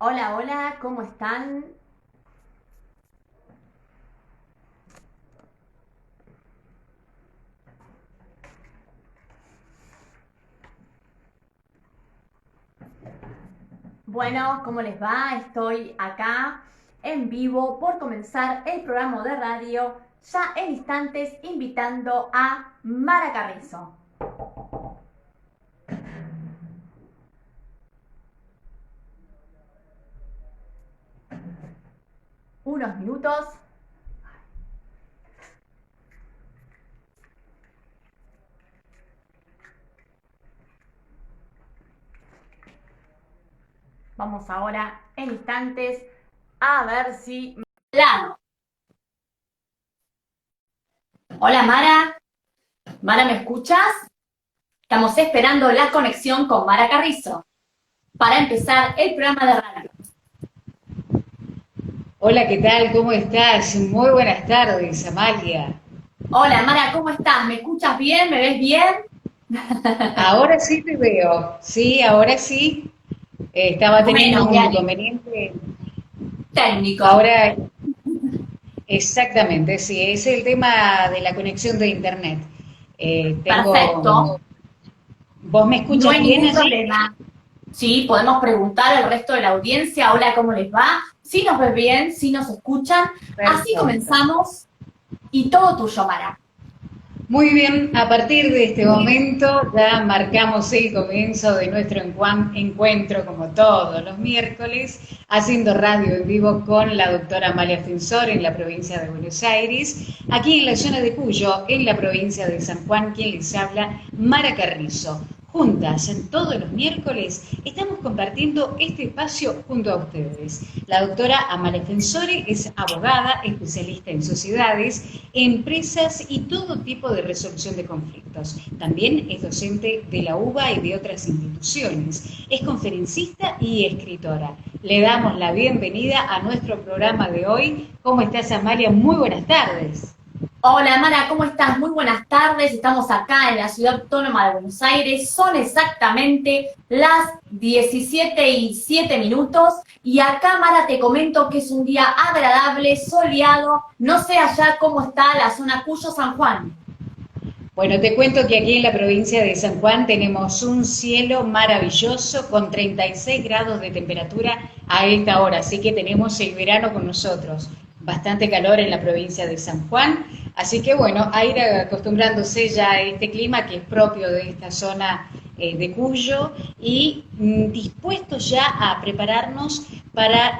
Hola, hola, ¿cómo están? Bueno, ¿cómo les va? Estoy acá en vivo por comenzar el programa de radio, ya en instantes invitando a Mara Carrizo. Unos minutos. Vamos ahora en instantes a ver si... Hola Mara, Mara, ¿me escuchas? Estamos esperando la conexión con Mara Carrizo para empezar el programa de radio. Hola, ¿qué tal? ¿Cómo estás? Muy buenas tardes, Amalia. Hola Mara, ¿cómo estás? ¿Me escuchas bien? ¿Me ves bien? Ahora sí te veo. Sí, ahora sí. Estaba teniendo Bueno, un me alegro. inconveniente. Técnico. Ahora, exactamente, sí. Es el tema de la conexión de internet. Perfecto. ¿Vos me No escuchas hay bien ningún allí? problema. Sí, podemos preguntar al resto de la audiencia, hola, ¿cómo les va? Si nos ves bien, si nos escuchan. Así Perfecto. comenzamos y todo tuyo, Mara. Muy bien, a partir de este momento ya marcamos el comienzo de nuestro encuentro, como todos los miércoles, haciendo radio en vivo con la doctora Amalia Finsor en la provincia de Buenos Aires, aquí en la zona de Cuyo, en la provincia de San Juan, quien les habla, Mara Carrizo. Juntas, en todos los miércoles, estamos compartiendo este espacio junto a ustedes. La doctora Amalia Fensore es abogada, especialista en sociedades, empresas y todo tipo de resolución de conflictos. También es docente de la UBA y de otras instituciones. Es conferencista y escritora. Le damos la bienvenida a nuestro programa de hoy. ¿Cómo estás, Amalia? Muy buenas tardes. Hola Mara, ¿cómo estás? Muy buenas tardes. Estamos acá en la ciudad autónoma de Buenos Aires. Son exactamente las 17:07 y acá, Mara, te comento que es un día agradable, soleado. No sé allá cómo está la zona Cuyo San Juan. Bueno, te cuento que aquí en la provincia de San Juan tenemos un cielo maravilloso con 36 grados de temperatura a esta hora, así que tenemos el verano con nosotros. Bastante calor en la provincia de San Juan, así que bueno, a ir acostumbrándose ya a este clima que es propio de esta zona de Cuyo y dispuestos ya a prepararnos para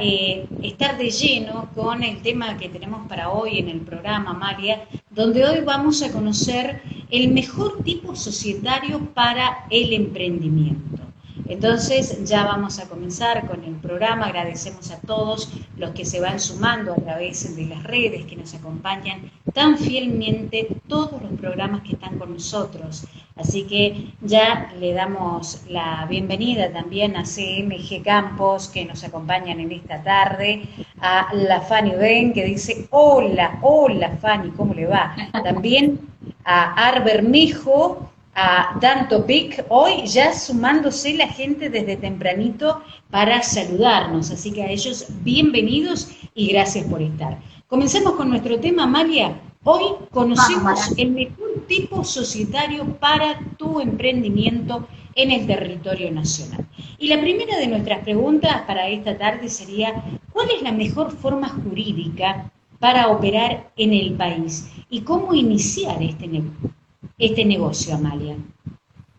estar de lleno con el tema que tenemos para hoy en el programa, María, donde hoy vamos a conocer el mejor tipo societario para el emprendimiento. Entonces ya vamos a comenzar con el programa. Agradecemos a todos los que se van sumando a través de las redes, que nos acompañan tan fielmente todos los programas que están con nosotros. Así que ya le damos la bienvenida también a CMG Campos, que nos acompañan en esta tarde, a la Fanny Ben, que dice, hola, hola Fanny, ¿cómo le va? También a Arbermejo, a Dan Topic, hoy ya sumándose la gente desde tempranito para saludarnos, así que a ellos bienvenidos y gracias por estar. Comencemos con nuestro tema, Amalia. Hoy Vamos, Mara. conocemos el mejor tipo societario para tu emprendimiento en el territorio nacional. Y la primera de nuestras preguntas para esta tarde sería, ¿cuál es la mejor forma jurídica para operar en el país? ¿Y cómo iniciar este negocio, Amalia?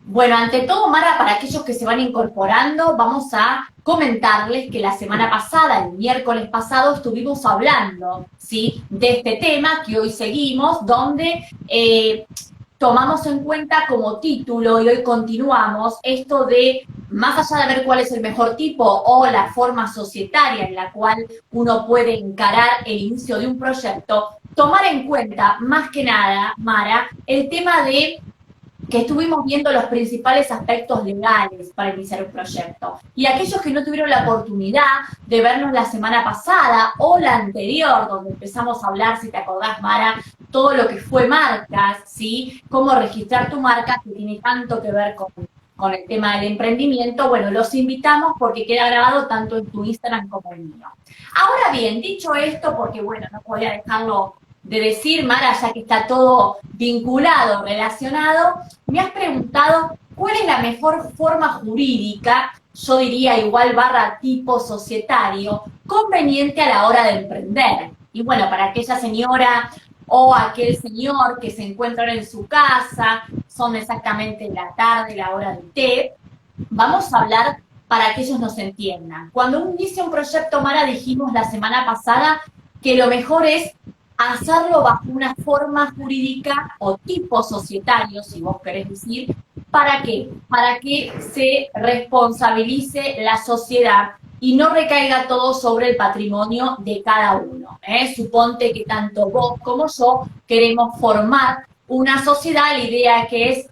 Bueno, ante todo, Mara, para aquellos que se van incorporando, vamos a comentarles que la semana pasada, el miércoles pasado, estuvimos hablando, ¿sí?, de este tema que hoy seguimos, donde tomamos en cuenta como título y hoy continuamos esto de, más allá de ver cuál es el mejor tipo o la forma societaria en la cual uno puede encarar el inicio de un proyecto, tomar en cuenta más que nada, Mara, el tema de que estuvimos viendo los principales aspectos legales para iniciar un proyecto. Y aquellos que no tuvieron la oportunidad de vernos la semana pasada o la anterior, donde empezamos a hablar, si te acordás, Mara, todo lo que fue marcas, ¿sí? Cómo registrar tu marca, que tiene tanto que ver con el tema del emprendimiento, bueno, los invitamos porque queda grabado tanto en tu Instagram como en el mío. Ahora bien, dicho esto, porque bueno, no podía dejarlo de decir, Mara, ya que está todo vinculado, relacionado, me has preguntado cuál es la mejor forma jurídica, yo diría igual barra tipo societario, conveniente a la hora de emprender. Y bueno, para aquella señora o aquel señor que se encuentra ahora en su casa, son exactamente la tarde, la hora del té, vamos a hablar para que ellos nos entiendan. Cuando uno inicia un proyecto, Mara, dijimos la semana pasada que lo mejor es hacerlo bajo una forma jurídica o tipo societario, si vos querés decir. ¿Para qué? Para que se responsabilice la sociedad y no recaiga todo sobre el patrimonio de cada uno. Suponte que tanto vos como yo queremos formar una sociedad, la idea que es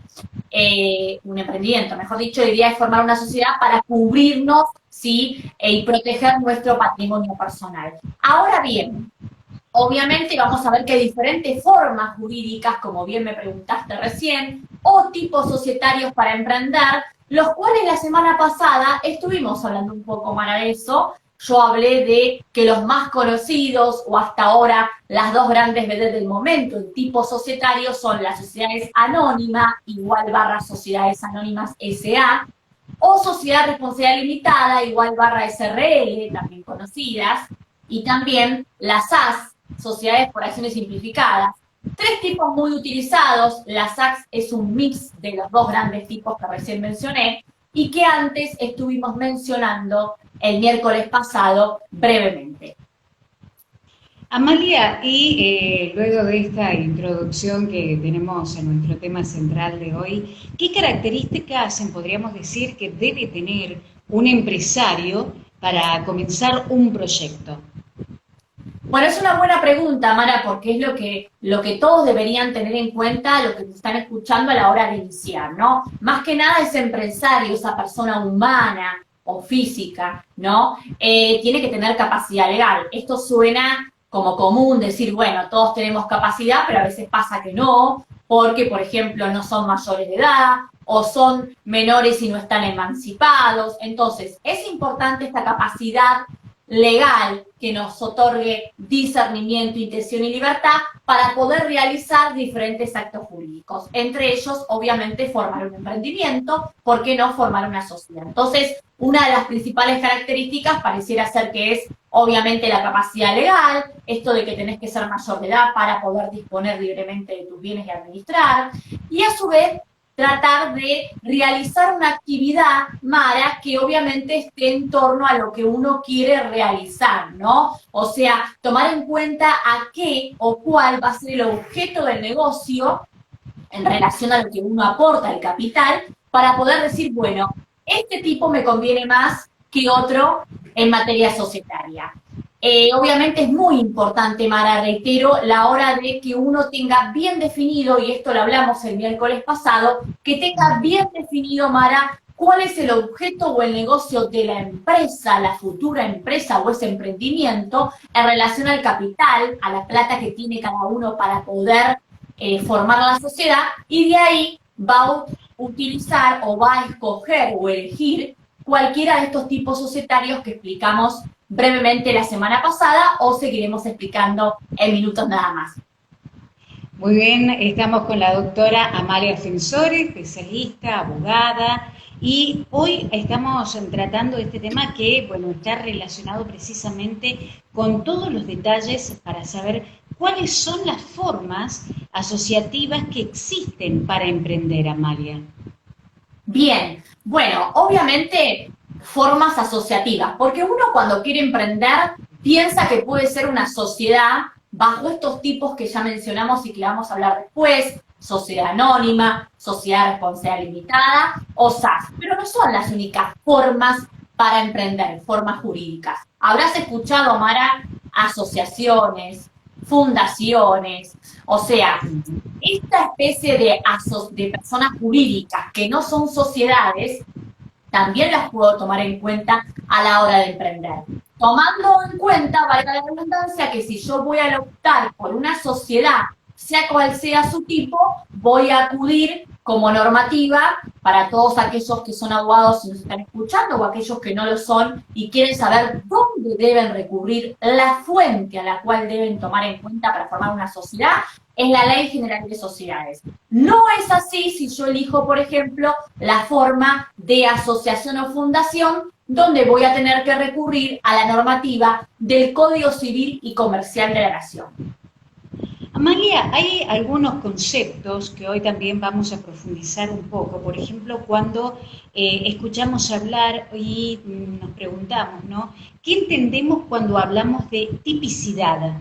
un emprendimiento, mejor dicho, la idea es formar una sociedad para cubrirnos, ¿sí? Y proteger nuestro patrimonio personal. Ahora bien, obviamente vamos a ver que hay diferentes formas jurídicas, como bien me preguntaste recién, o tipos societarios para emprender, los cuales la semana pasada estuvimos hablando un poco más de eso. Yo hablé de que los más conocidos, o hasta ahora las dos grandes vedettes del momento en tipos societarios son las sociedades anónimas, igual barra sociedades anónimas SA, o sociedad responsabilidad limitada, igual barra SRL, también conocidas, y también las SAS, sociedades por acciones simplificadas. Tres tipos muy utilizados, la SACS es un mix de los dos grandes tipos que recién mencioné, y que antes estuvimos mencionando el miércoles pasado brevemente. Amalia, y luego de esta introducción que tenemos en nuestro tema central de hoy, ¿qué características podríamos decir que debe tener un empresario para comenzar un proyecto? Bueno, es una buena pregunta, Mara, porque es lo que todos deberían tener en cuenta, lo que te están escuchando a la hora de iniciar, ¿no? Más que nada ese empresario, esa persona humana o física, ¿no? Tiene que tener capacidad legal. Esto suena como común decir, bueno, todos tenemos capacidad, pero a veces pasa que no, porque, por ejemplo, no son mayores de edad o son menores y no están emancipados. Entonces, es importante esta capacidad legal que nos otorgue discernimiento, intención y libertad para poder realizar diferentes actos jurídicos. Entre ellos, obviamente, formar un emprendimiento, ¿por qué no formar una sociedad? Entonces, una de las principales características pareciera ser que es, obviamente, la capacidad legal, esto de que tenés que ser mayor de edad para poder disponer libremente de tus bienes y administrar, y a su vez, tratar de realizar una actividad, Mara, que obviamente esté en torno a lo que uno quiere realizar, ¿no? O sea, tomar en cuenta a qué o cuál va a ser el objeto del negocio en relación a lo que uno aporta al capital, para poder decir, bueno, este tipo me conviene más que otro en materia societaria. Obviamente es muy importante, Mara, reitero, la hora de que uno tenga bien definido, y esto lo hablamos el miércoles pasado, que tenga bien definido, Mara, cuál es el objeto o el negocio de la empresa, la futura empresa o ese emprendimiento, en relación al capital, a la plata que tiene cada uno para poder formar la sociedad, y de ahí va a utilizar o va a escoger o elegir cualquiera de estos tipos societarios que explicamos brevemente la semana pasada, o seguiremos explicando en minutos nada más. Muy bien, estamos con la doctora Amalia Fensore, especialista, abogada, y hoy estamos tratando este tema que, bueno, está relacionado precisamente con todos los detalles para saber cuáles son las formas asociativas que existen para emprender, Amalia. Bien, bueno, obviamente formas asociativas, porque uno cuando quiere emprender piensa que puede ser una sociedad bajo estos tipos que ya mencionamos y que vamos a hablar después, sociedad anónima, sociedad responsabilidad limitada o SAS, pero no son las únicas formas para emprender, formas jurídicas. Habrás escuchado, Mara, asociaciones, fundaciones, o sea, esta especie de personas jurídicas que no son sociedades, también las puedo tomar en cuenta a la hora de emprender. Tomando en cuenta, valga la redundancia, que si yo voy a optar por una sociedad sea cual sea su tipo, voy a acudir como normativa para todos aquellos que son abogados y nos están escuchando o aquellos que no lo son y quieren saber dónde deben recurrir, la fuente a la cual deben tomar en cuenta para formar una sociedad, es la Ley General de Sociedades. No es así si yo elijo, por ejemplo, la forma de asociación o fundación, donde voy a tener que recurrir a la normativa del Código Civil y Comercial de la Nación. Amalia, hay algunos conceptos que hoy también vamos a profundizar un poco. Por ejemplo, cuando escuchamos hablar y nos preguntamos, ¿no? ¿Qué entendemos cuando hablamos de tipicidad?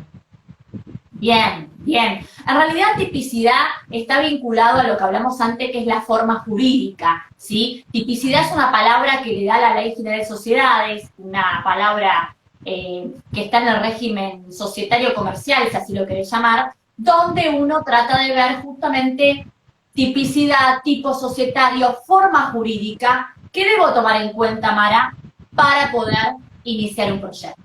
Bien, bien. En realidad, tipicidad está vinculado a lo que hablamos antes, que es la forma jurídica, ¿sí? Tipicidad es una palabra que le da la Ley General de Sociedades, una palabra que está en el régimen societario comercial, si así lo querés llamar, donde uno trata de ver justamente tipicidad, tipo societario, forma jurídica, que debo tomar en cuenta, Mara, para poder iniciar un proyecto.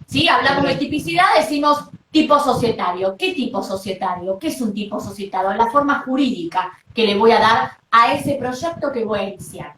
¿Sí? Hablamos de tipicidad, decimos tipo societario. ¿Qué tipo societario? ¿Qué es un tipo societario? La forma jurídica que le voy a dar a ese proyecto que voy a iniciar.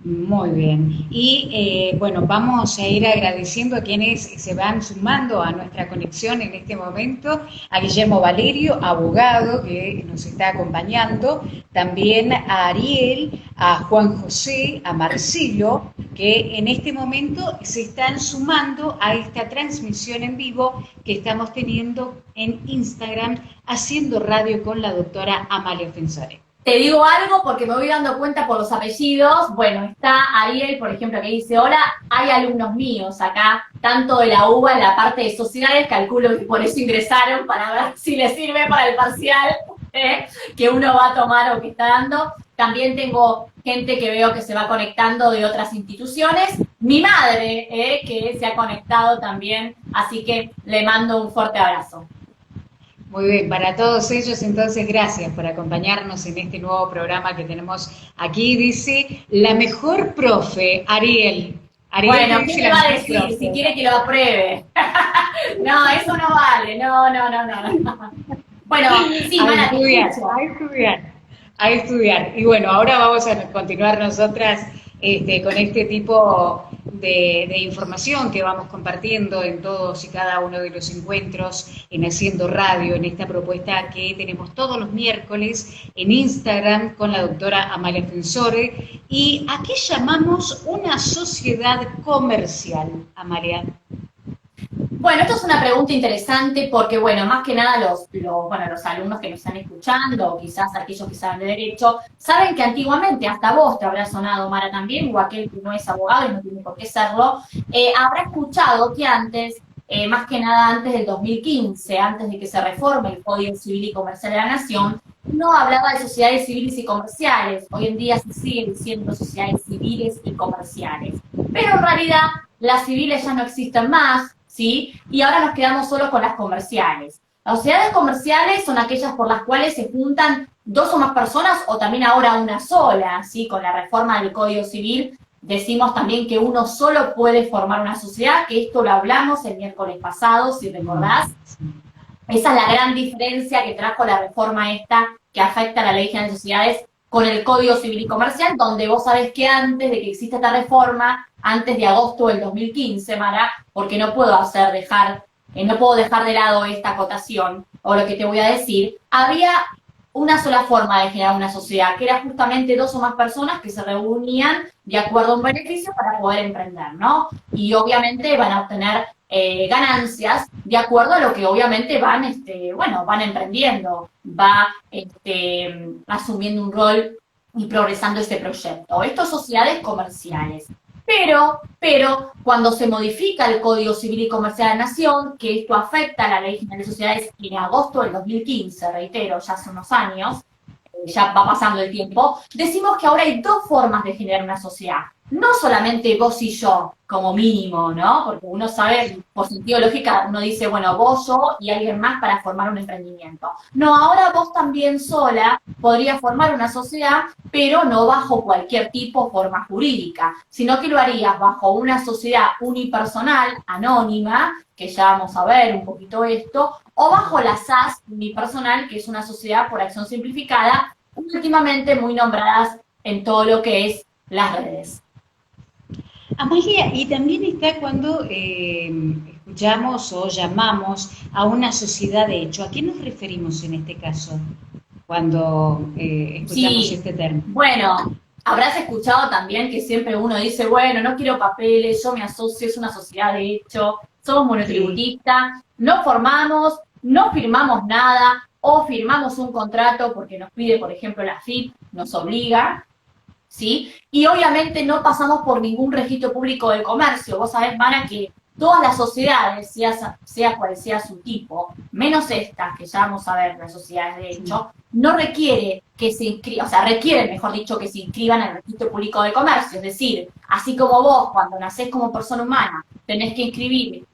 Muy bien. Y bueno, vamos a ir agradeciendo a quienes se van sumando a nuestra conexión en este momento, a Guillermo Valerio, abogado, que nos está acompañando, también a Ariel, a Juan José, a Marcelo, que en este momento se están sumando a esta transmisión en vivo que estamos teniendo en Instagram, haciendo radio con la doctora Amalia Fensore. Te digo algo porque me voy dando cuenta por los apellidos. Bueno, está Ariel, por ejemplo, que dice, hola, hay alumnos míos acá, tanto de la UBA en la parte de sociedades, calculo que por eso ingresaron, para ver si les sirve para el parcial que uno va a tomar o que está dando. También tengo gente que veo que se va conectando de otras instituciones. Mi madre, que se ha conectado también, así que le mando un fuerte abrazo. Muy bien, para todos ellos entonces gracias por acompañarnos en este nuevo programa que tenemos aquí. Dice, la mejor profe, Ariel. Bueno, ¿qué le va a decir? Profe. Si quiere que lo apruebe. No, eso no vale, no. Bueno, sí, a estudiar. Y bueno, ahora vamos a continuar nosotras con este tipo de información que vamos compartiendo en todos y cada uno de los encuentros en Haciendo Radio, en esta propuesta que tenemos todos los miércoles en Instagram con la doctora Amalia Fensore. ¿Y a qué llamamos una sociedad comercial, Amalia? Bueno, esto es una pregunta interesante porque, bueno, más que nada los alumnos que nos están escuchando, o quizás aquellos que saben de derecho, saben que antiguamente, hasta vos te habrá sonado, Mara, también, o aquel que no es abogado y no tiene por qué serlo, habrá escuchado que antes, más que nada antes del 2015, antes de que se reforme el Código Civil y Comercial de la Nación, no hablaba de sociedades civiles y comerciales. Hoy en día se siguen diciendo sociedades civiles y comerciales. Pero en realidad las civiles ya no existen más, ¿sí? Y ahora nos quedamos solo con las comerciales. Las sociedades comerciales son aquellas por las cuales se juntan dos o más personas o también ahora una sola, ¿sí? Con la reforma del Código Civil decimos también que uno solo puede formar una sociedad, que esto lo hablamos el miércoles pasado, si recordás. Esa es la gran diferencia que trajo la reforma esta que afecta a la Ley General de Sociedades con el Código Civil y Comercial, donde vos sabés que antes de que exista esta reforma, antes de agosto del 2015, Mara, porque no puedo dejar de lado esta acotación, o lo que te voy a decir, había una sola forma de generar una sociedad, que era justamente dos o más personas que se reunían de acuerdo a un beneficio para poder emprender, ¿no? Y obviamente van a obtener ganancias de acuerdo a lo que obviamente van emprendiendo, va asumiendo un rol y progresando este proyecto. Esto es sociedades comerciales. Pero cuando se modifica el Código Civil y Comercial de la Nación, que esto afecta a la Ley General de Sociedades en agosto del 2015, reitero, ya hace unos años, ya va pasando el tiempo, decimos que ahora hay dos formas de generar una sociedad. no solamente vos y yo, como mínimo, ¿no? Porque uno sabe, por sentido de lógica, uno dice, bueno, vos, yo y alguien más para formar un emprendimiento. No, ahora vos también sola podrías formar una sociedad, pero no bajo cualquier tipo o forma jurídica, sino que lo harías bajo una sociedad unipersonal, anónima, que ya vamos a ver un poquito esto, o bajo la SAS unipersonal, que es una sociedad por acción simplificada, últimamente muy nombradas en todo lo que es las redes. Amalia, y también está cuando escuchamos o llamamos a una sociedad de hecho. ¿A qué nos referimos en este caso cuando escuchamos Sí, este término? bueno, habrás escuchado también que siempre uno dice, bueno, no quiero papeles, yo me asocio, es una sociedad de hecho, somos Sí. monotributistas, no formamos, no firmamos nada, o firmamos un contrato porque nos pide, por ejemplo, la FIP, nos obliga, ¿sí? Y obviamente no pasamos por ningún registro público de comercio. Vos sabés, Mara, que todas las sociedades, sea cual sea su tipo, menos estas, que ya vamos a ver, las sociedades de Sí. hecho, no requiere que se inscriban, o sea, requieren, mejor dicho, que se inscriban en el registro público de comercio. Es decir, así como vos, cuando nacés como persona humana, tenés que inscribir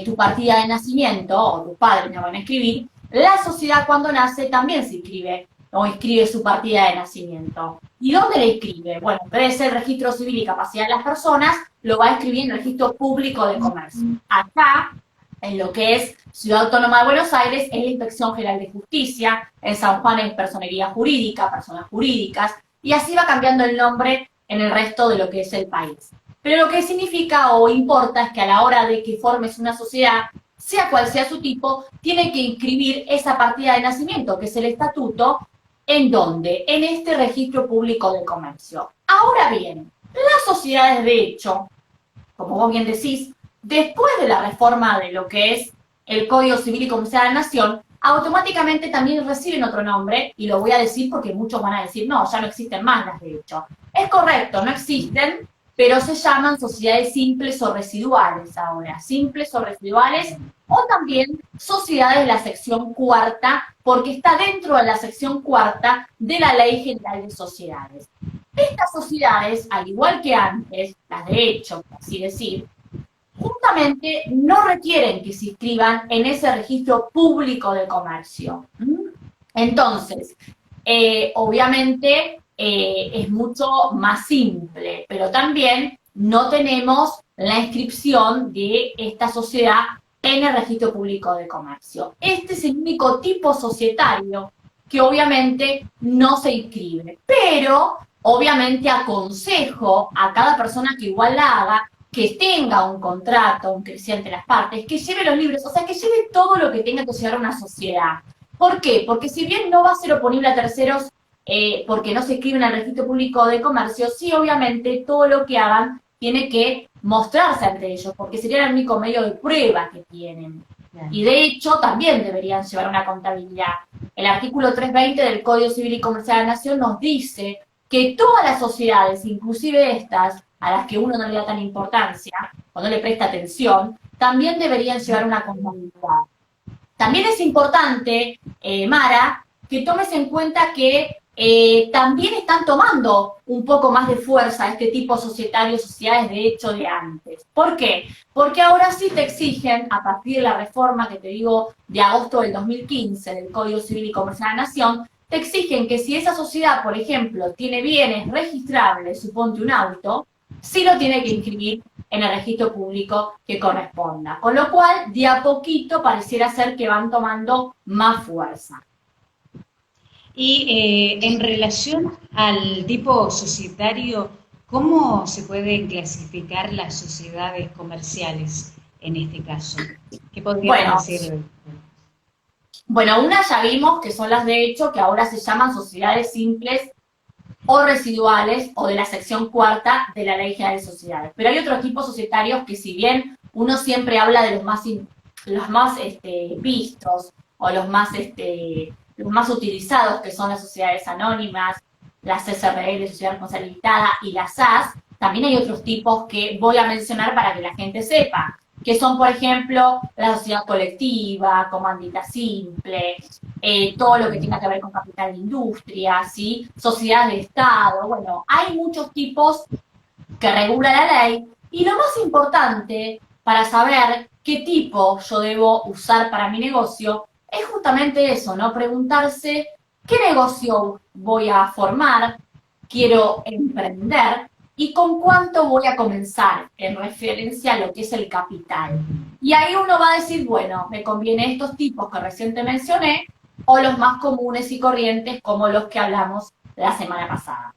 tu partida de nacimiento, o tus padres no van a inscribir, la sociedad cuando nace también se inscribe o inscribe su partida de nacimiento. ¿Y dónde la inscribe? Bueno, en vez de ser registro civil y capacidad de las personas, lo va a inscribir en el registro público de comercio. Acá, en lo que es Ciudad Autónoma de Buenos Aires, es la Inspección General de Justicia, en San Juan es Personería Jurídica, Personas Jurídicas, y así va cambiando el nombre en el resto de lo que es el país. Pero lo que significa o importa es que a la hora de que formes una sociedad, sea cual sea su tipo, tiene que inscribir esa partida de nacimiento, que es el estatuto. ¿En dónde? En este registro público de comercio. Ahora bien, las sociedades de hecho, como vos bien decís, después de la reforma de lo que es el Código Civil y Comercial de la Nación, automáticamente también reciben otro nombre, y lo voy a decir porque muchos van a decir, no, ya no existen más las de hecho. Es correcto, no existen, pero se llaman sociedades simples o residuales ahora, simples o residuales, o también sociedades de la sección cuarta, porque está dentro de la sección cuarta de la Ley General de Sociedades. Estas sociedades, al igual que antes, las de hecho, por así decir, justamente no requieren que se inscriban en ese registro público de comercio. Entonces, obviamente es mucho más simple, pero también no tenemos la inscripción de esta sociedad en el registro público de comercio. Este es el único tipo societario que obviamente no se inscribe, pero obviamente aconsejo a cada persona que igual la haga que tenga un contrato, un creciente de las partes, que lleve los libros, o sea, que lleve todo lo que tenga que llevar una sociedad. ¿Por qué? Porque si bien no va a ser oponible a terceros porque no se escriben al registro público de comercio, sí obviamente todo lo que hagan tiene que mostrarse ante ellos, porque sería el único medio de prueba que tienen. Claro. Y de hecho también deberían llevar una contabilidad. El artículo 320 del Código Civil y Comercial de la Nación nos dice que todas las sociedades, inclusive estas, a las que uno no le da tan importancia o no le presta atención, también deberían llevar una contabilidad. También es importante, Mara, que tomes en cuenta que también están tomando un poco más de fuerza este tipo societario, sociedades de hecho de antes. ¿Por qué? Porque ahora sí te exigen, a partir de la reforma que te digo de agosto del 2015 del Código Civil y Comercial de la Nación, te exigen que si esa sociedad, por ejemplo, tiene bienes registrables, suponte un auto, sí lo tiene que inscribir en el registro público que corresponda. Con lo cual, de a poquito pareciera ser que van tomando más fuerza. Y en relación al tipo societario, ¿cómo se pueden clasificar las sociedades comerciales en este caso? ¿Qué podríamos Bueno, decir? bueno, una ya vimos que son las de hecho, que ahora se llaman sociedades simples o residuales o de la sección cuarta de la Ley General de Sociedades. Pero hay otros tipos societarios que si bien uno siempre habla de los más vistos o los más utilizados, que son las sociedades anónimas, las SRL, Sociedad Responsable Limitada, y las SAS, también hay otros tipos que voy a mencionar para que la gente sepa, que son, por ejemplo, la sociedad colectiva, comandita simple, todo lo que tenga que ver con capital de industria, ¿sí? Sociedades de Estado, bueno, hay muchos tipos que regula la ley. Y lo más importante para saber qué tipo yo debo usar para mi negocio es justamente eso, ¿no? Preguntarse qué negocio voy a formar, quiero emprender y con cuánto voy a comenzar en referencia a lo que es el capital. Y ahí uno va a decir, bueno, me conviene estos tipos que recién te mencioné o los más comunes y corrientes como los que hablamos la semana pasada.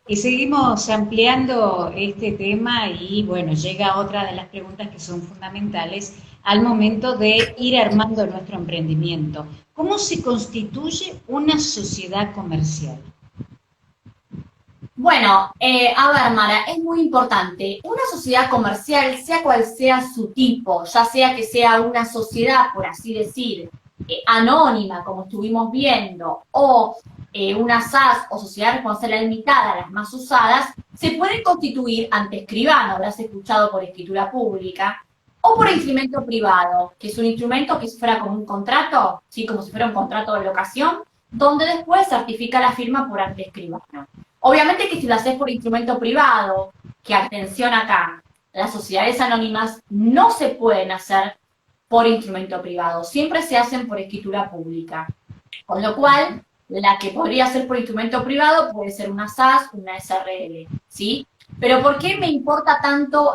Y seguimos ampliando este tema y bueno, llega otra de las preguntas que son fundamentales al momento de ir armando nuestro emprendimiento. ¿Cómo se constituye una sociedad comercial? Bueno, a ver, Mara, es muy importante. Una sociedad comercial, sea cual sea su tipo, ya sea que sea una sociedad, por así decir, anónima, como estuvimos viendo, o una SAS o sociedad responsable limitada, las más usadas, se pueden constituir ante escribano, habrás escuchado por escritura pública, o por instrumento privado, que es un instrumento que fuera como un contrato, ¿sí? Como si fuera un contrato de locación, donde después certifica la firma por ante escribano. Obviamente que si lo haces por instrumento privado, que atención acá, las sociedades anónimas no se pueden hacer por instrumento privado, siempre se hacen por escritura pública. Con lo cual, la que podría ser por instrumento privado puede ser una SAS, una SRL, ¿sí? Pero ¿por qué me importa tanto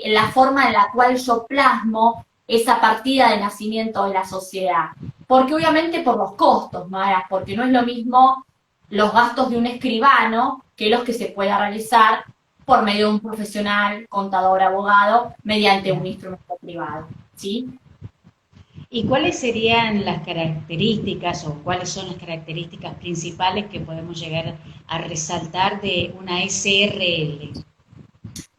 la forma en la cual yo plasmo esa partida de nacimiento de la sociedad? Porque obviamente por los costos, Mara, porque no es lo mismo los gastos de un escribano que los que se pueda realizar por medio de un profesional, contador, abogado, mediante un instrumento privado, ¿sí? ¿Y cuáles serían las características o cuáles son las características principales que podemos llegar a resaltar de una SRL?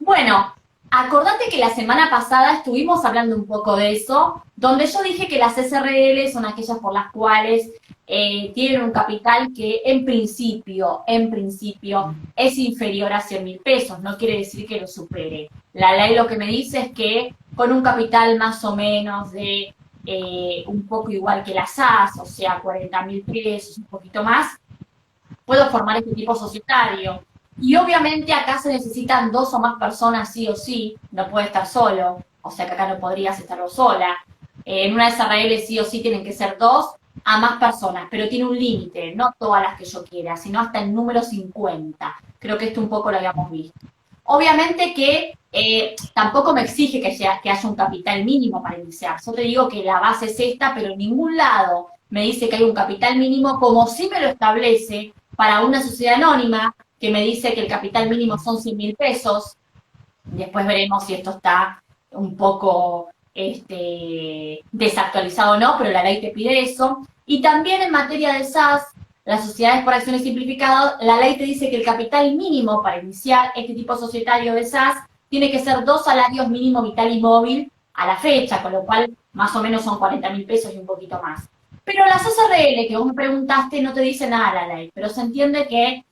Bueno, acordate que la semana pasada estuvimos hablando un poco de eso, donde yo dije que las SRL son aquellas por las cuales tienen un capital que en principio es inferior a 100.000 pesos, no quiere decir que lo supere. La ley lo que me dice es que con un capital más o menos de un poco igual que la SAS, o sea, 40.000 pesos, un poquito más, puedo formar este tipo societario. Y obviamente acá se necesitan 2 o más personas sí o sí, no puede estar solo, o sea que acá no podrías estarlo sola. En una SRL sí o sí tienen que ser 2 a más personas, pero tiene un límite, no todas las que yo quiera, sino hasta el número 50. Creo que esto un poco lo habíamos visto. Obviamente que tampoco me exige que haya un capital mínimo para iniciar. Yo te digo que la base es esta, pero en ningún lado me dice que hay un capital mínimo, como sí me lo establece para una sociedad anónima, que me dice que el capital mínimo son 100.000 pesos. Después veremos si esto está un poco desactualizado o no, pero la ley te pide eso. Y también en materia de SAS, las sociedades por acciones simplificadas, la ley te dice que el capital mínimo para iniciar este tipo societario de SAS tiene que ser 2 salarios mínimo vital y móvil a la fecha, con lo cual más o menos son 40.000 pesos y un poquito más. Pero las SRL que vos me preguntaste no te dice nada la ley, pero se entiende que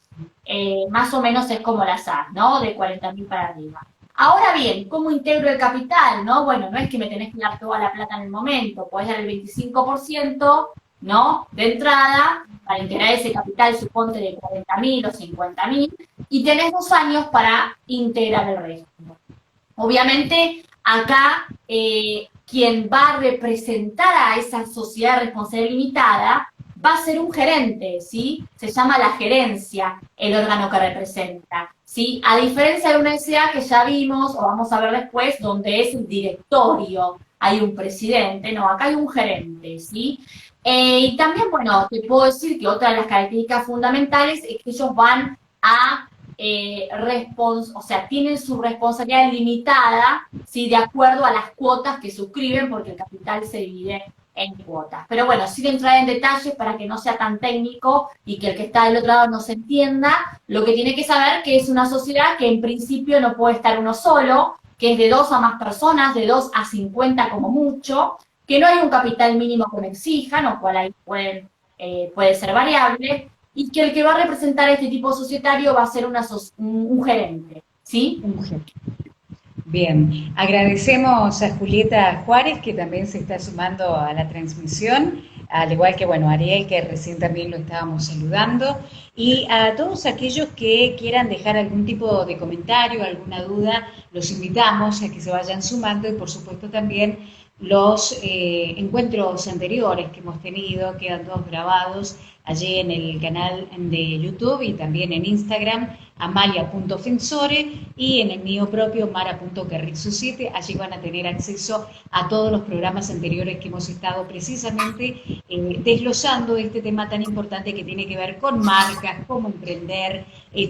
más o menos es como la SAS, ¿no? De 40.000 para arriba. Ahora bien, ¿cómo integro el capital? ¿No? Bueno, no es que me tenés que dar toda la plata en el momento, podés dar el 25%, ¿no? De entrada, para integrar ese capital, suponte de 40.000 o 50.000, y tenés 2 años para integrar el resto. Obviamente, acá quien va a representar a esa sociedad responsable limitada va a ser un gerente, ¿sí? Se llama la gerencia, el órgano que representa, ¿sí? A diferencia de una SA que ya vimos, o vamos a ver después, donde es el directorio, hay un presidente, no, acá hay un gerente, ¿sí? Y también, bueno, te puedo decir que otra de las características fundamentales es que ellos van a o sea, tienen su responsabilidad limitada, ¿sí? De acuerdo a las cuotas que suscriben, porque el capital se divide en cuotas. Pero bueno, sin entrar en detalles para que no sea tan técnico y que el que está del otro lado no se entienda, lo que tiene que saber que es una sociedad que en principio no puede estar uno solo, que es de 2 a más personas, de 2 a 50 como mucho, que no hay un capital mínimo que me exijan, o cual ahí puede ser variable, y que el que va a representar a este tipo societario va a ser un gerente, ¿sí? Un gerente. Bien, agradecemos a Julieta Juárez, que también se está sumando a la transmisión, al igual que, bueno, Ariel, que recién también lo estábamos saludando, y a todos aquellos que quieran dejar algún tipo de comentario, alguna duda, los invitamos a que se vayan sumando y, por supuesto, también los encuentros anteriores que hemos tenido, quedan todos grabados allí en el canal de YouTube y también en Instagram, amalia.fensore, y en el mío propio, mara.carrizo7. Allí van a tener acceso a todos los programas anteriores que hemos estado precisamente desglosando este tema tan importante que tiene que ver con marcas, cómo emprender,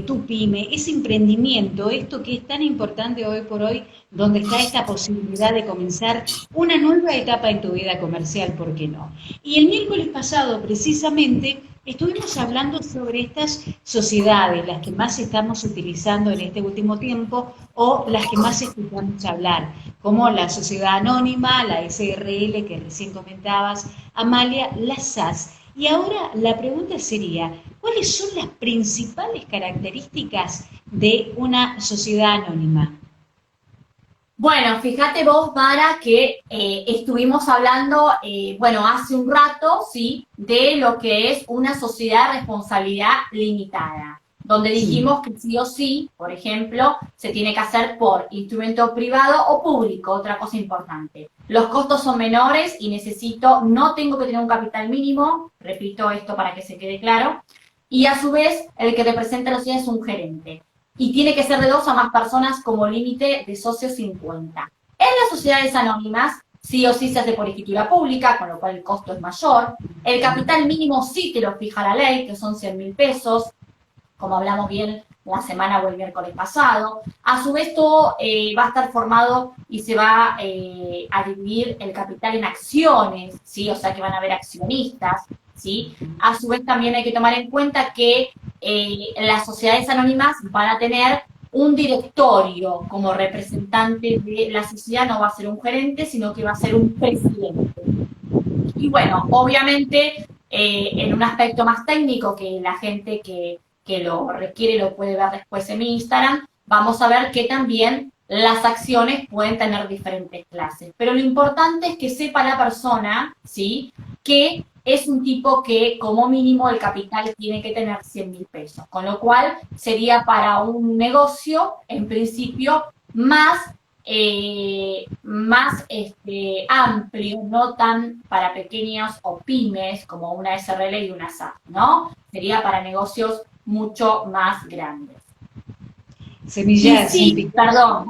tu pyme, ese emprendimiento, esto que es tan importante hoy por hoy, donde está esta posibilidad de comenzar una nueva etapa en tu vida comercial, ¿por qué no? Y el miércoles pasado, precisamente, estuvimos hablando sobre estas sociedades, las que más estamos utilizando en este último tiempo o las que más escuchamos hablar, como la sociedad anónima, la SRL que recién comentabas, Amalia, la SAS. Y ahora la pregunta sería, ¿cuáles son las principales características de una sociedad anónima? Bueno, fíjate vos, Mara, que estuvimos hablando, bueno, hace un rato, ¿sí?, de lo que es una sociedad de responsabilidad limitada, donde dijimos que sí o sí, por ejemplo, se tiene que hacer por instrumento privado o público, otra cosa importante. Los costos son menores y no tengo que tener un capital mínimo, repito esto para que se quede claro, y a su vez el que representa a la sociedad es un gerente. Y tiene que ser de 2 a más personas como límite de socios 50. En las sociedades anónimas, sí o sí se hace por escritura pública, con lo cual el costo es mayor. El capital mínimo sí te lo fija la ley, que son 100.000 pesos, como hablamos bien la semana o el miércoles pasado. A su vez, todo va a estar formado y se va a dividir el capital en acciones, ¿sí? O sea que van a haber accionistas, ¿sí? A su vez, también hay que tomar en cuenta que las sociedades anónimas van a tener un directorio como representante de la sociedad, no va a ser un gerente, sino que va a ser un presidente. Y bueno, obviamente, en un aspecto más técnico, que la gente que lo requiere lo puede ver después en mi Instagram, vamos a ver que también las acciones pueden tener diferentes clases. Pero lo importante es que sepa la persona, ¿sí?, que es un tipo que como mínimo el capital tiene que tener 100.000 pesos, con lo cual sería para un negocio, en principio, más amplio, no tan para pequeños o pymes como una SRL y una SAF, ¿no? Sería para negocios mucho más grandes. Semillas. Sí, perdón,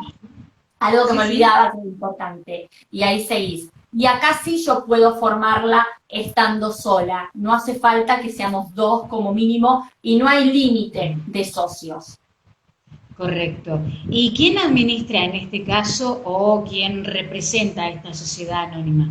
algo que me olvidaba que es importante, y ahí seguís. Y acá sí yo puedo formarla estando sola, no hace falta que seamos 2 como mínimo y no hay límite de socios. Correcto. ¿Y quién administra en este caso o quién representa a esta sociedad anónima?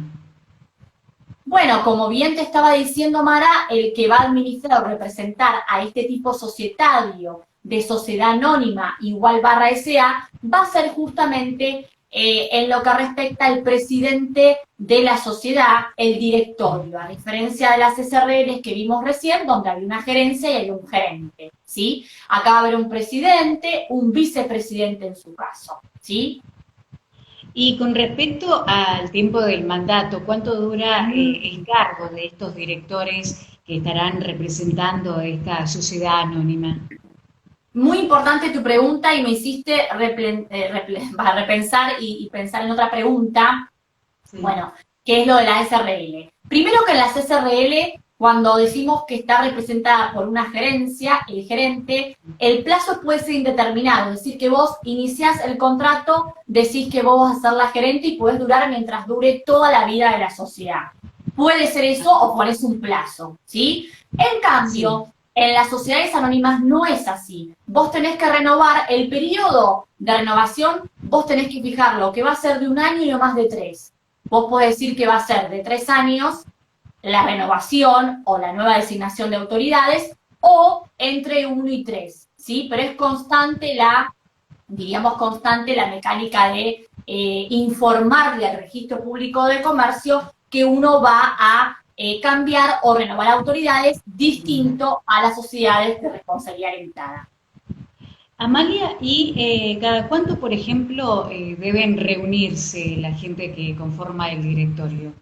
Bueno, como bien te estaba diciendo, Mara, el que va a administrar o representar a este tipo societario de sociedad anónima igual barra SA va a ser justamente en lo que respecta al presidente de la sociedad, el directorio, a diferencia de las SRLs que vimos recién, donde hay una gerencia y hay un gerente, ¿sí? Acá va a haber un presidente, un vicepresidente en su caso, ¿sí? Y con respecto al tiempo del mandato, ¿cuánto dura el cargo de estos directores que estarán representando esta sociedad anónima? Muy importante tu pregunta y me hiciste repensar y pensar en otra pregunta, sí. Bueno, que es lo de la SRL. Primero que en las SRL, cuando decimos que está representada por una gerencia, el gerente, el plazo puede ser indeterminado, es decir, que vos iniciás el contrato, decís que vos vas a ser la gerente y podés durar mientras dure toda la vida de la sociedad. Puede ser eso o pones un plazo, ¿sí? En cambio, sí, en las sociedades anónimas no es así. Vos tenés que renovar el periodo de renovación, vos tenés que fijarlo, que va a ser de 1 año y no más de 3. Vos podés decir que va a ser de 3 años la renovación o la nueva designación de autoridades, o entre 1 y 3, ¿sí? Pero es constante constante la mecánica de informarle al Registro Público de Comercio que uno va a cambiar o renovar autoridades distinto a las sociedades de responsabilidad limitada. Amalia, ¿y cada cuánto, por ejemplo, deben reunirse la gente que conforma el directorio?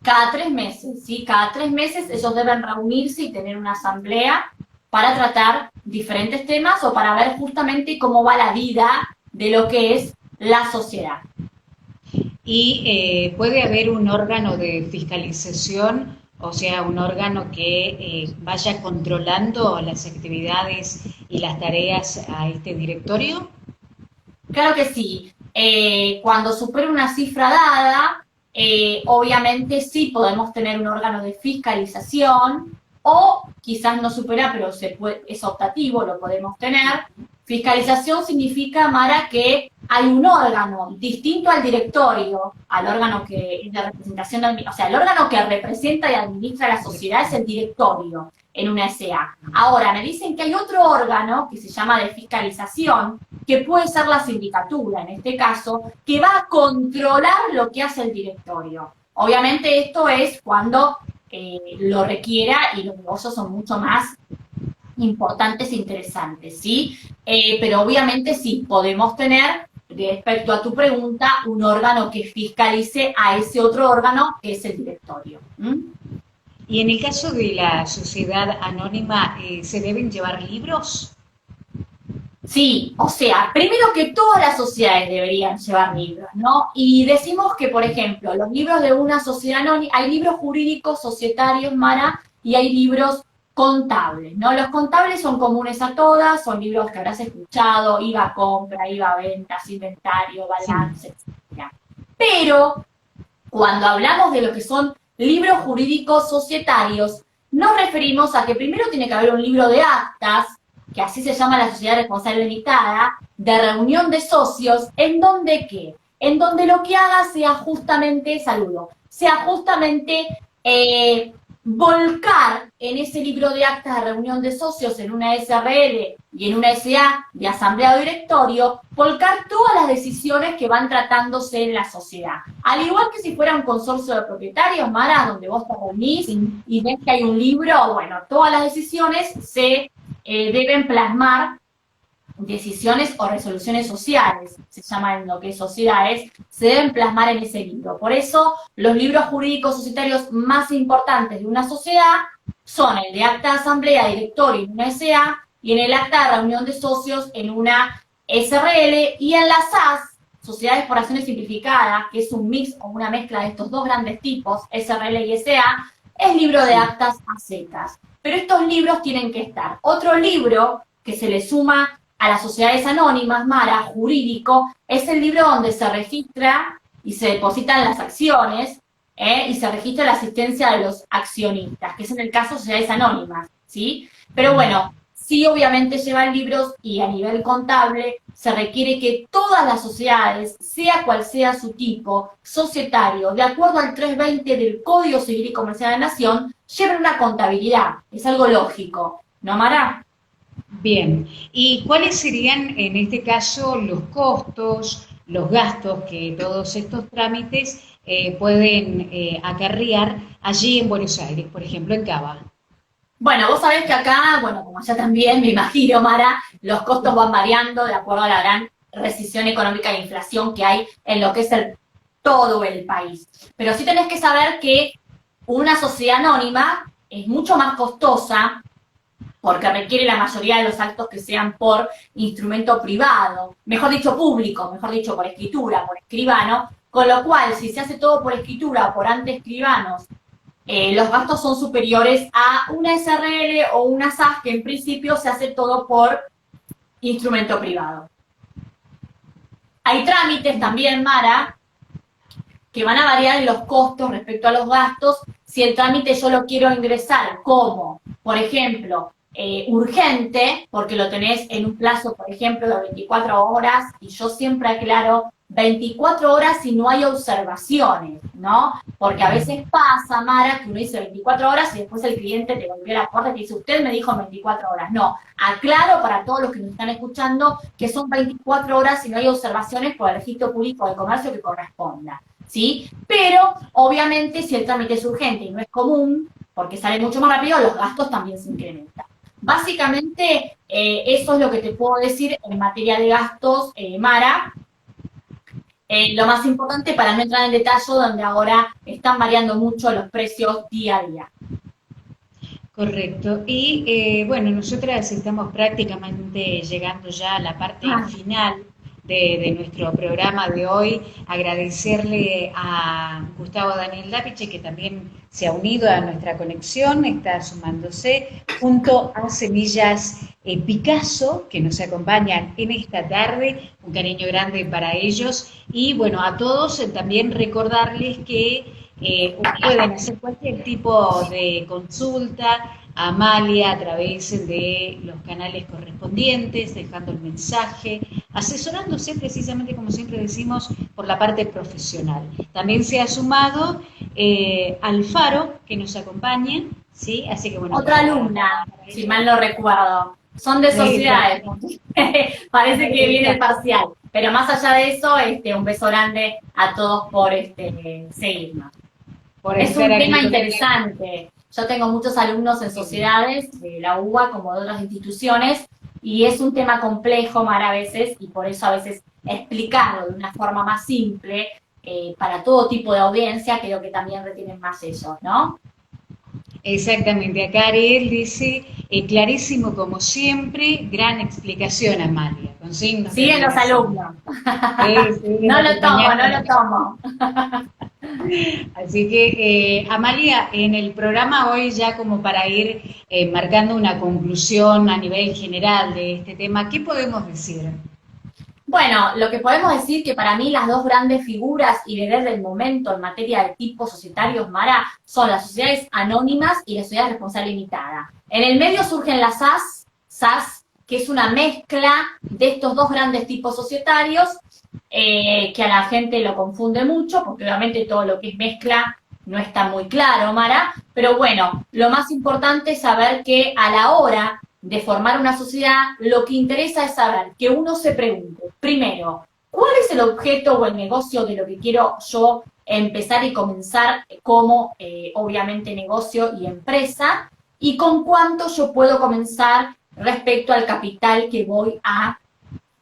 Cada 3 meses, ¿sí? Cada 3 meses ellos deben reunirse y tener una asamblea para tratar diferentes temas o para ver justamente cómo va la vida de lo que es la sociedad. Y puede haber un órgano de fiscalización, o sea, un órgano que vaya controlando las actividades y las tareas a este directorio. Claro que sí. Cuando supere una cifra dada, obviamente sí podemos tener un órgano de fiscalización o quizás no supera, pero es optativo, lo podemos tener. Fiscalización significa, Mara, que hay un órgano distinto al directorio, al órgano que es de representación, o sea, el órgano que representa y administra la sociedad es el directorio en una SA. Ahora, me dicen que hay otro órgano que se llama de fiscalización, que puede ser la sindicatura, en este caso, que va a controlar lo que hace el directorio. Obviamente esto es cuando lo requiera y los negocios son mucho más importantes e interesantes, ¿sí? Pero obviamente sí, podemos tener, respecto a tu pregunta, un órgano que fiscalice a ese otro órgano que es el directorio. Y en el caso de la sociedad anónima, ¿se deben llevar libros? Sí, o sea, primero que todas las sociedades deberían llevar libros, ¿no? Y decimos que, por ejemplo, los libros de una sociedad anónima, hay libros jurídicos, societarios, Mara, y hay libros contables, ¿no? Los contables son comunes a todas, son libros que habrás escuchado, IVA compra, IVA ventas, inventario, balance, etc. Pero cuando hablamos de lo que son libros jurídicos societarios, nos referimos a que primero tiene que haber un libro de actas, que así se llama la sociedad responsable limitada, de reunión de socios, en donde ¿qué? En donde lo que haga sea justamente, sea justamente volcar en ese libro de actas de reunión de socios en una SRL y en una SA de asamblea de directorio, volcar todas las decisiones que van tratándose en la sociedad. Al igual que si fuera un consorcio de propietarios, Mara, donde vos te reunís y ves que hay un libro, bueno, todas las decisiones se deben plasmar, decisiones o resoluciones sociales, se llaman lo que es sociedades, se deben plasmar en ese libro. Por eso, los libros jurídicos societarios más importantes de una sociedad son el de acta de asamblea, directorio en una SA, y en el acta de reunión de socios en una SRL, y en las SAS, sociedades por acciones simplificadas, que es un mix o una mezcla de estos dos grandes tipos, SRL y SA, es libro de actas a secas. Pero estos libros tienen que estar. Otro libro que se le suma a las sociedades anónimas, Mara, jurídico, es el libro donde se registra y se depositan las acciones y se registra la asistencia de los accionistas, que es en el caso de sociedades anónimas, ¿sí? Pero bueno, sí obviamente llevan libros y a nivel contable se requiere que todas las sociedades, sea cual sea su tipo societario, de acuerdo al 320 del Código Civil y Comercial de la Nación, lleven una contabilidad. Es algo lógico, ¿no, Mara? Bien, ¿y cuáles serían en este caso los costos, los gastos que todos estos trámites pueden acarrear allí en Buenos Aires, por ejemplo, en Cava? Bueno, vos sabés que acá, bueno, como allá también, me imagino, Mara, los costos van variando de acuerdo a la gran recesión económica e inflación que hay en lo que es todo el país. Pero sí tenés que saber que una sociedad anónima es mucho más costosa porque requiere la mayoría de los actos que sean por instrumento privado, mejor dicho público, mejor dicho por escritura, por escribano, con lo cual si se hace todo por escritura o por ante escribanos, los gastos son superiores a una SRL o una SAS, que en principio se hace todo por instrumento privado. Hay trámites también, Mara, que van a variar en los costos respecto a los gastos si el trámite yo lo quiero ingresar como, por ejemplo, urgente, porque lo tenés en un plazo, por ejemplo, de 24 horas, y yo siempre aclaro 24 horas si no hay observaciones, ¿no? Porque a veces pasa, Mara, que uno dice 24 horas y después el cliente te volvió a la puerta y te dice, usted me dijo 24 horas. No, aclaro para todos los que nos están escuchando que son 24 horas si no hay observaciones por el registro público de comercio que corresponda, ¿sí? Pero, obviamente, si el trámite es urgente y no es común, porque sale mucho más rápido, los gastos también se incrementan. Básicamente, eso es lo que te puedo decir en materia de gastos, Mara. lo más importante para no entrar en detalle, donde ahora están variando mucho los precios día a día. Correcto. Y bueno, nosotras estamos prácticamente llegando ya a la parte final de nuestro programa de hoy. Agradecerle a Gustavo Daniel Lapiche, que también se ha unido a nuestra conexión, está sumándose, junto a Semillas Picasso, que nos acompañan en esta tarde. Un cariño grande para ellos. Y bueno, a todos también recordarles que pueden hacer cualquier tipo de consulta a Amalia a través de los canales correspondientes, dejando el mensaje, asesorándose precisamente, como siempre decimos, por la parte profesional. También se ha sumado Alfaro, que nos acompaña, ¿sí? Así que bueno. Otra alumna, si mal no recuerdo. Son de sociedades, parece que viene parcial. Pero más allá de eso, un beso grande a todos por seguirnos. Es un tema interesante. Yo tengo muchos alumnos en sociedades, de la UBA como de otras instituciones, y es un tema complejo, Mara, a veces, y por eso a veces explicarlo de una forma más simple, para todo tipo de audiencia, creo que también retienen más ellos, ¿no? Exactamente, acá Ariel dice, clarísimo como siempre, gran explicación, Amalia. Con signos siguen los alumnos. No lo tomo. Así que, Amalia, en el programa hoy ya como para ir marcando una conclusión a nivel general de este tema, ¿qué podemos decir? Bueno, lo que podemos decir que para mí las dos grandes figuras y desde el momento en materia de tipos societarios, Mara, son las sociedades anónimas y las sociedades responsable limitada. En el medio surgen las SAS, que es una mezcla de estos dos grandes tipos societarios, que a la gente lo confunde mucho, porque obviamente todo lo que es mezcla no está muy claro, Mara, pero bueno, lo más importante es saber que a la hora de formar una sociedad, lo que interesa es saber que uno se pregunte, primero, ¿cuál es el objeto o el negocio de lo que quiero yo empezar y comenzar como, obviamente, negocio y empresa? Y con cuánto yo puedo comenzar respecto al capital que voy a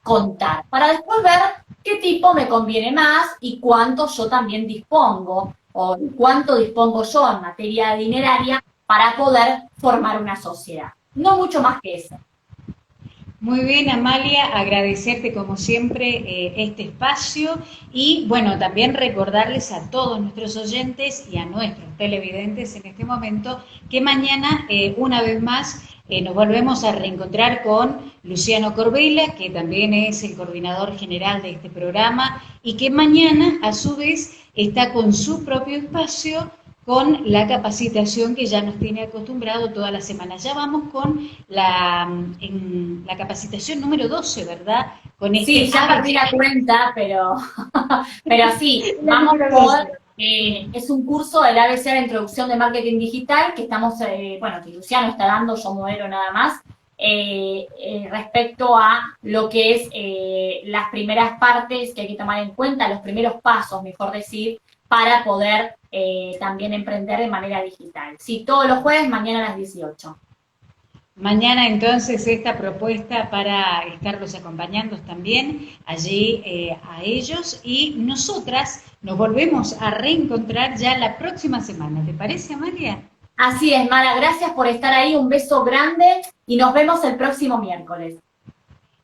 contar, para después ver qué tipo me conviene más y cuánto yo también dispongo, o cuánto dispongo yo en materia dineraria para poder formar una sociedad. No mucho más que eso. Muy bien, Amalia, agradecerte como siempre este espacio y bueno, también recordarles a todos nuestros oyentes y a nuestros televidentes en este momento que mañana, una vez más, nos volvemos a reencontrar con Luciano Corbella, que también es el coordinador general de este programa y que mañana, a su vez, está con su propio espacio, con la capacitación que ya nos tiene acostumbrado todas las semanas. Ya vamos con la capacitación número 12, ¿verdad? Con sí, ya perdí la cuenta, pero sí, vamos por... es un curso del ABC de Introducción de Marketing Digital que estamos, que Luciano está dando, yo modelo nada más, respecto a lo que es las primeras partes que hay que tomar en cuenta, los primeros pasos, mejor decir, para poder también emprender de manera digital. Sí, todos los jueves, mañana a las 18. Mañana entonces esta propuesta para estarlos acompañando también allí a ellos y nosotras nos volvemos a reencontrar ya la próxima semana. ¿Te parece, Amalia? Así es, Mara, gracias por estar ahí, un beso grande y nos vemos el próximo miércoles.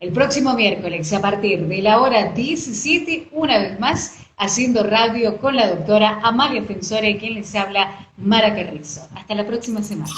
El próximo miércoles a partir de la hora 17, una vez más, haciendo radio con la doctora Amalia Fensore, quien les habla, Mara Carrizo. Hasta la próxima semana.